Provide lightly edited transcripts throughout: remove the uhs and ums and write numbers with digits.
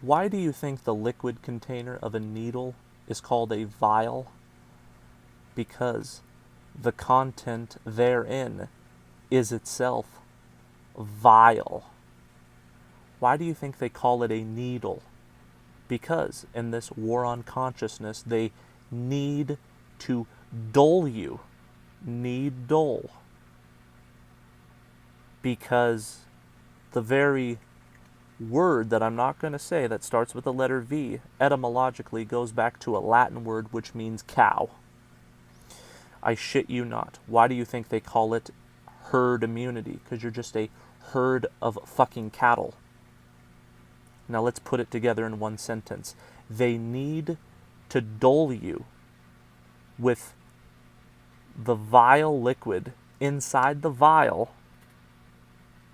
Why do you think the liquid container of a needle is called a vial? Because the content therein is itself vile. Why do you think they call it a needle? Because in this war on consciousness, they need to dull you. Need dull. Because the very word that I'm not going to say that starts with the letter V etymologically goes back to a Latin word which means cow. I shit you not. Why do you think they call it herd immunity? Because you're just a herd of fucking cattle. Now let's put it together in one sentence. They need to dull you with the vile liquid inside the vial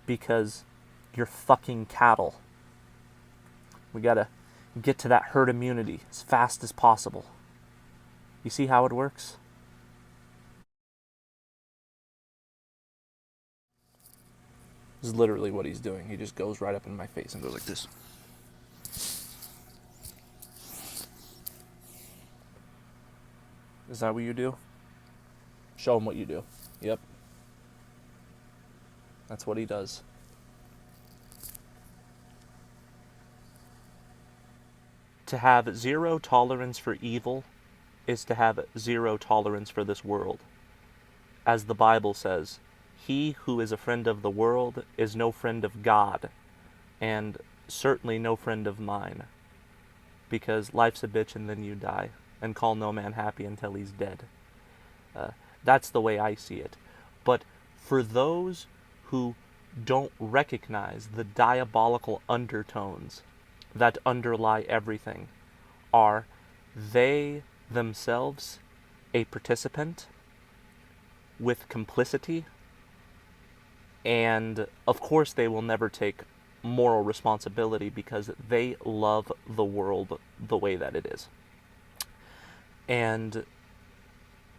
because you're fucking cattle. We gotta get to that herd immunity as fast as possible. You see how it works? This is literally what he's doing. He just goes right up in my face and goes like this. Is that what you do? Show him what you do. Yep. That's what he does. To have zero tolerance for evil is to have zero tolerance for this world. As the Bible says, he who is a friend of the world is no friend of God, and certainly no friend of mine, because life's a bitch and then you die, and call no man happy until he's dead. That's the way I see it. But for those who don't recognize the diabolical undertones that underlie everything, are they themselves a participant with complicity? And of course they will never take moral responsibility because they love the world the way that it is. And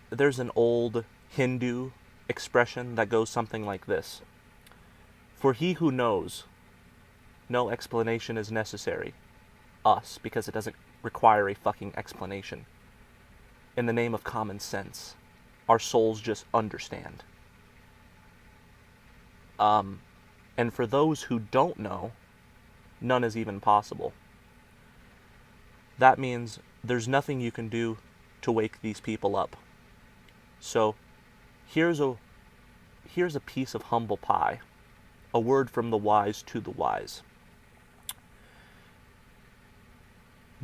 there's an old Hindu expression that goes something like this: for he who knows, no explanation is necessary. Us, because it doesn't require a fucking explanation. In the name of common sense, our souls just understand. And for those who don't know, none is even possible. That means there's nothing you can do to wake these people up. So here's a piece of humble pie, a word from the wise to the wise.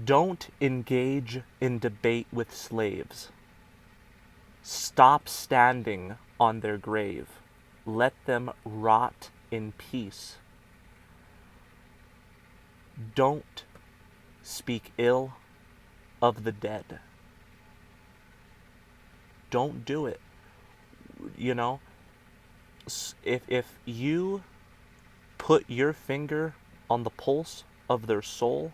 Don't engage in debate with slaves. Stop standing on their grave. Let them rot in peace. Don't speak ill of the dead. Don't do it. You know, if you put your finger on the pulse of their soul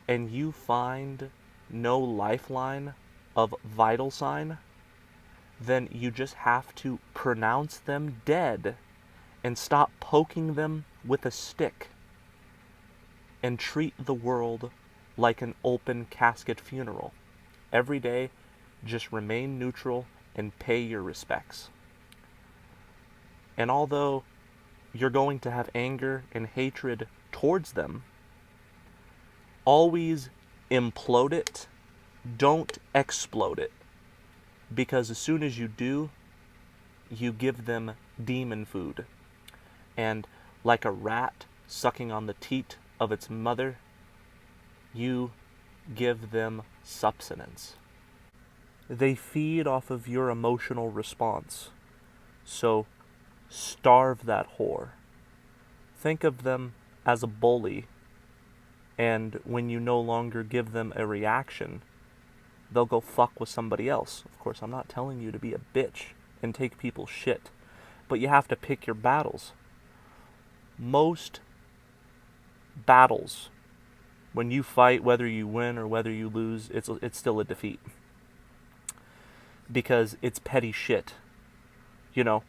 and you find no lifeline of vital sign, then you just have to pronounce them dead and stop poking them with a stick and treat the world like an open casket funeral. Every day, just remain neutral and pay your respects. And although you're going to have anger and hatred towards them, always implode it. Don't explode it. Because as soon as you do, you give them demon food. And like a rat sucking on the teat of its mother, you give them subsistence. They feed off of your emotional response. So starve that whore. Think of them as a bully, and when you no longer give them a reaction, they'll go fuck with somebody else. Of course, I'm not telling you to be a bitch and take people's shit, but you have to pick your battles. Most battles, when you fight, whether you win or whether you lose, it's still a defeat. Because it's petty shit. You know,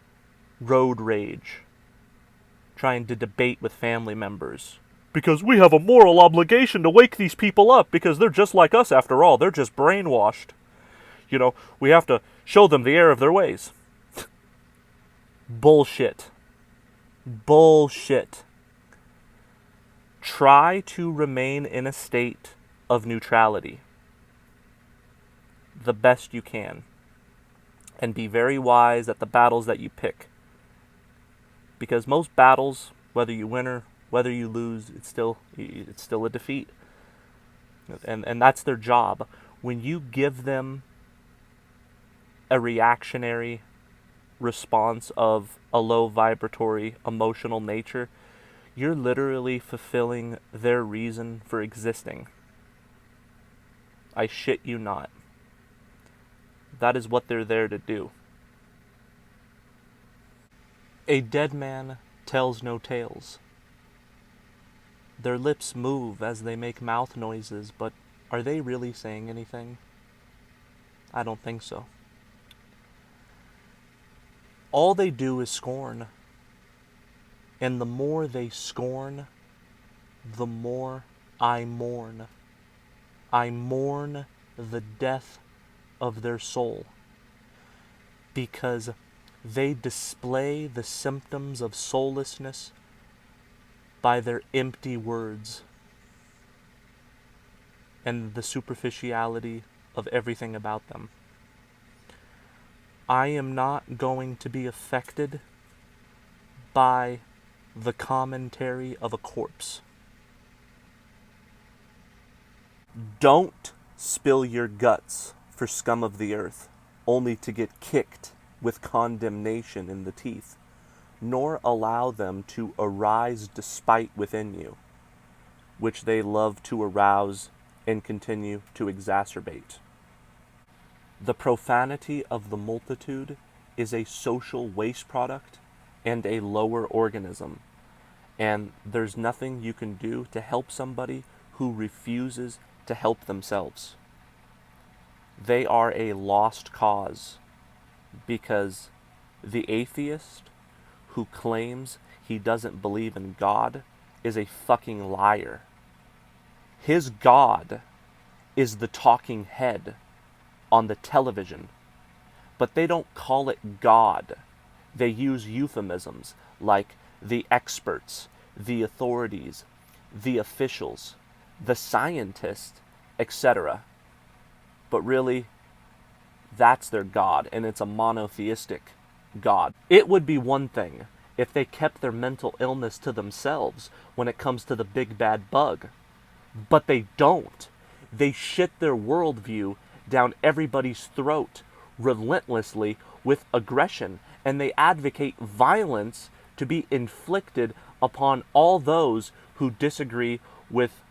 road rage, trying to debate with family members, because we have a moral obligation to wake these people up because they're just like us after all. They're just brainwashed. You know, we have to show them the error of their ways. Bullshit. Bullshit. Try to remain in a state of neutrality the best you can. And be very wise at the battles that you pick. Because most battles, whether you win or whether you lose, it's still a defeat. And that's their job. When you give them a reactionary response of a low vibratory emotional nature, you're literally fulfilling their reason for existing. I shit you not. That is what they're there to do. A dead man tells no tales. Their lips move as they make mouth noises, but are they really saying anything? I don't think so. All they do is scorn. And the more they scorn, the more I mourn. I mourn the death of their soul. Because they display the symptoms of soullessness by their empty words and the superficiality of everything about them. I am not going to be affected by the commentary of a corpse. Don't spill your guts for scum of the earth, only to get kicked with condemnation in the teeth, nor allow them to arise despite within you, which they love to arouse and continue to exacerbate. The profanity of the multitude is a social waste product and a lower organism, and there's nothing you can do to help somebody who refuses to help themselves. They are a lost cause, because the atheist who claims he doesn't believe in God is a fucking liar. His God is the talking head on the television, but they don't call it God. They use euphemisms like the experts, the authorities, the officials, the scientists, etc. But really, that's their God, and it's a monotheistic God. It would be one thing if they kept their mental illness to themselves when it comes to the big bad bug. But they don't. They shit their worldview down everybody's throat relentlessly with aggression, and they advocate violence to be inflicted upon all those who disagree with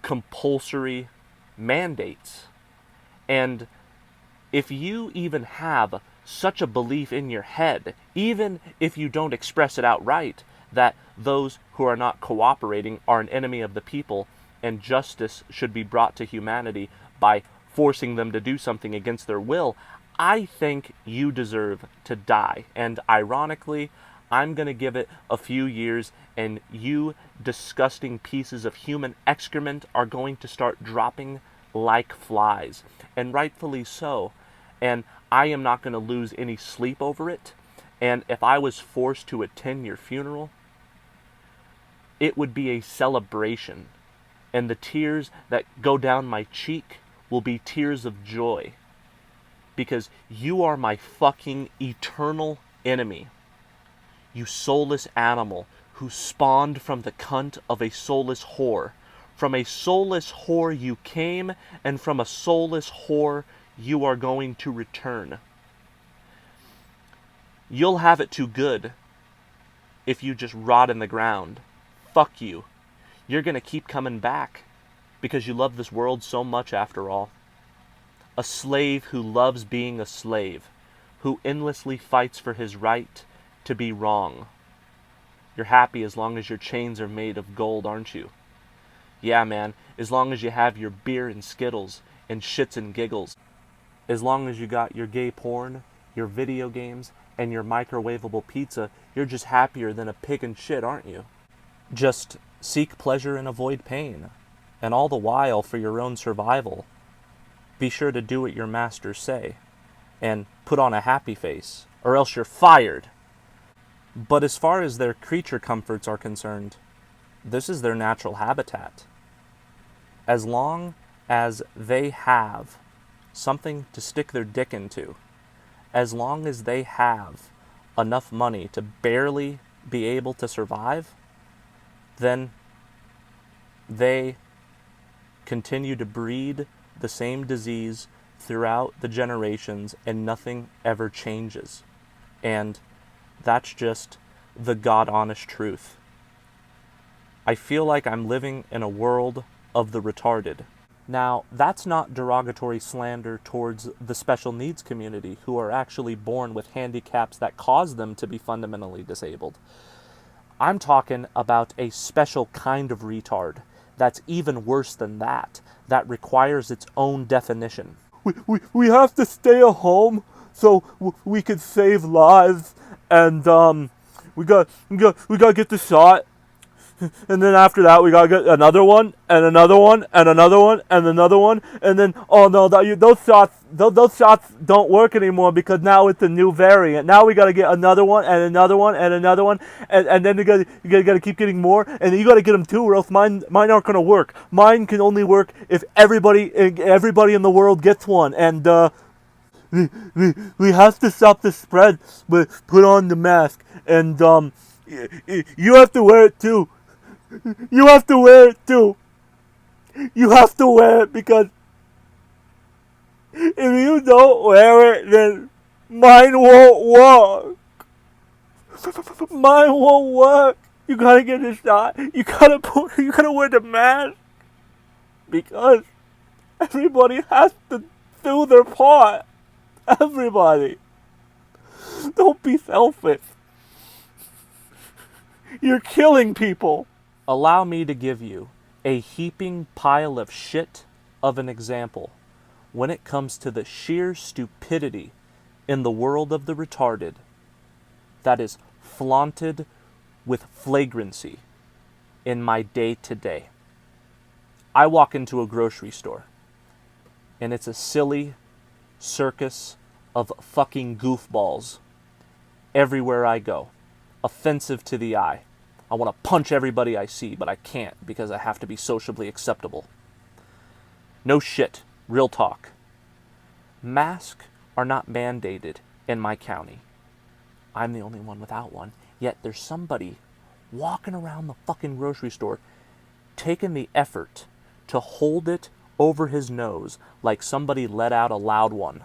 compulsory mandates. And if you even have such a belief in your head, even if you don't express it outright, that those who are not cooperating are an enemy of the people and justice should be brought to humanity by forcing them to do something against their will, I think you deserve to die. And ironically, I'm going to give it a few years, and you disgusting pieces of human excrement are going to start dropping like flies. And rightfully so. And I am not going to lose any sleep over it. And if I was forced to attend your funeral, it would be a celebration. And the tears that go down my cheek will be tears of joy. Because you are my fucking eternal enemy. You soulless animal who spawned from the cunt of a soulless whore. From a soulless whore you came, and from a soulless whore you are going to return. You'll have it too good if you just rot in the ground. Fuck you. You're going to keep coming back because you love this world so much after all. A slave who loves being a slave, who endlessly fights for his right to be wrong. You're happy as long as your chains are made of gold, aren't you? Yeah, man, as long as you have your beer and Skittles and shits and giggles. As long as you got your gay porn, your video games, and your microwavable pizza, you're just happier than a pig in shit, aren't you? Just seek pleasure and avoid pain, and all the while, for your own survival, be sure to do what your masters say, and put on a happy face, or else you're fired. But as far as their creature comforts are concerned, this is their natural habitat. As long as they have something to stick their dick into, as long as they have enough money to barely be able to survive, then they continue to breed the same disease throughout the generations, and nothing ever changes. And that's just the God-honest truth. I feel like I'm living in a world of the retarded. Now, that's not derogatory slander towards the special needs community, who are actually born with handicaps that cause them to be fundamentally disabled. I'm talking about a special kind of retard that's even worse than that requires its own definition. We have to stay at home so we could save lives, and we got to get the shot. And then after that, we gotta get another one, and another one, and another one, and another one, and then those shots don't work anymore because now it's a new variant. Now we gotta get another one, and another one, and another one, and then you gotta keep getting more, and you gotta get them too, or else mine aren't gonna work. Mine can only work if everybody in the world gets one, and we have to stop the spread. But put on the mask, and you have to wear it too. You have to wear it too. You have to wear it, because if you don't wear it, then mine won't work. Mine won't work. You gotta get a shot. You gotta wear the mask, because everybody has to do their part. Everybody. Don't be selfish. You're killing people. Allow me to give you a heaping pile of shit of an example when it comes to the sheer stupidity in the world of the retarded that is flaunted with flagrancy in my day-to-day. I walk into a grocery store, and it's a silly circus of fucking goofballs everywhere I go, offensive to the eye. I want to punch everybody I see, but I can't because I have to be sociably acceptable. No shit. Real talk. Masks are not mandated in my county. I'm the only one without one. Yet there's somebody walking around the fucking grocery store taking the effort to hold it over his nose like somebody let out a loud one.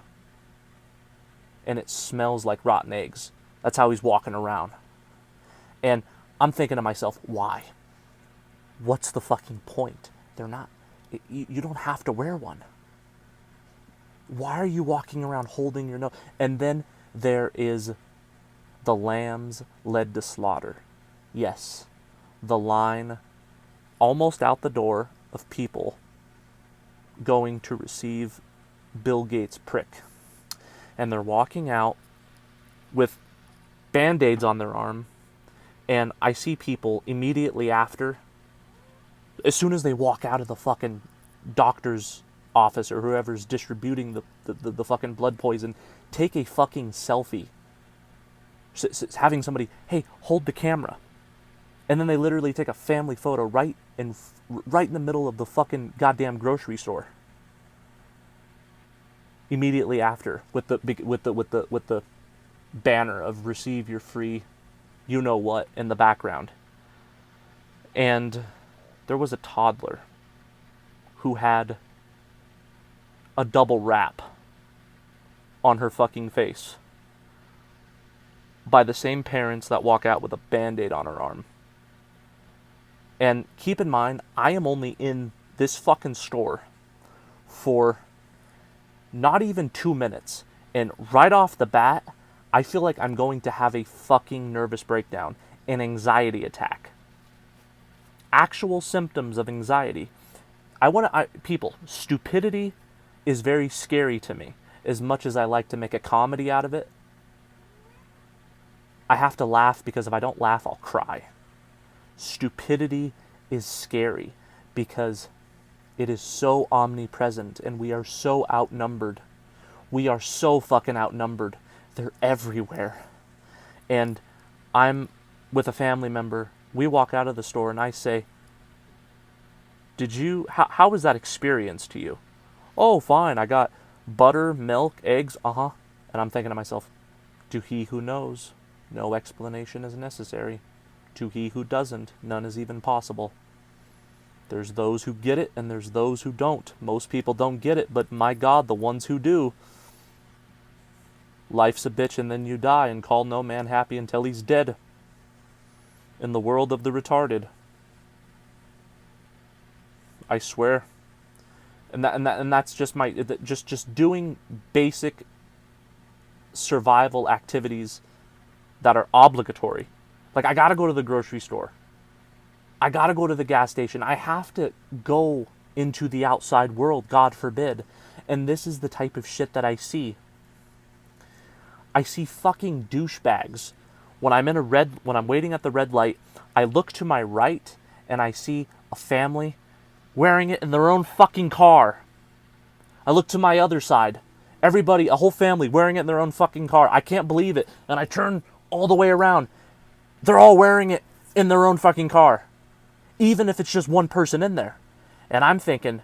And it smells like rotten eggs. That's how he's walking around. And I'm thinking to myself, why? What's the fucking point? They're not, you don't have to wear one. Why are you walking around holding your nose? And then there is the lambs led to slaughter. Yes, the line almost out the door of people going to receive Bill Gates' prick. And they're walking out with Band-Aids on their arm. And I see people immediately after, as soon as they walk out of the fucking doctor's office or whoever's distributing the fucking blood poison, take a fucking selfie. Having somebody, hey, hold the camera. And then they literally take a family photo right in the middle of the fucking goddamn grocery store. Immediately after, with the banner of receive your free you know what in the background. And there was a toddler who had a double wrap on her fucking face by the same parents that walk out with a Band-Aid on her arm. And keep in mind, I am only in this fucking store for not even 2 minutes. And right off the bat, I feel like I'm going to have a fucking nervous breakdown, an anxiety attack. Actual symptoms of anxiety. People, stupidity is very scary to me. As much as I like to make a comedy out of it, I have to laugh because if I don't laugh, I'll cry. Stupidity is scary because it is so omnipresent and we are so outnumbered. We are so fucking outnumbered. They're everywhere. And I'm with a family member. We walk out of the store and I say, how was that experience to you? Oh, fine. I got butter, milk, eggs, And I'm thinking to myself, to he who knows, no explanation is necessary. To he who doesn't, none is even possible. There's those who get it and there's those who don't. Most people don't get it, but my God, the ones who do. Life's a bitch and then you die, and call no man happy until he's dead. In the world of the retarded. I swear. And that's just just doing basic survival activities that are obligatory. Like, I gotta go to the grocery store. I gotta go to the gas station. I have to go into the outside world, God forbid. And this is the type of shit that I see. I see fucking douchebags. When I'm waiting at the red light, I look to my right and I see a family wearing it in their own fucking car. I look to my other side. Everybody, a whole family wearing it in their own fucking car. I can't believe it. And I turn all the way around. They're all wearing it in their own fucking car. Even if it's just one person in there. And I'm thinking,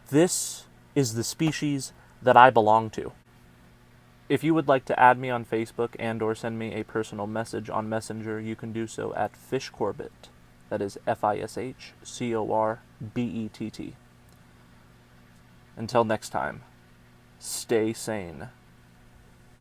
this is the species that I belong to. If you would like to add me on Facebook and or send me a personal message on Messenger, you can do so at Fishcorbett. That is FISHCORBETT. Until next time, stay sane.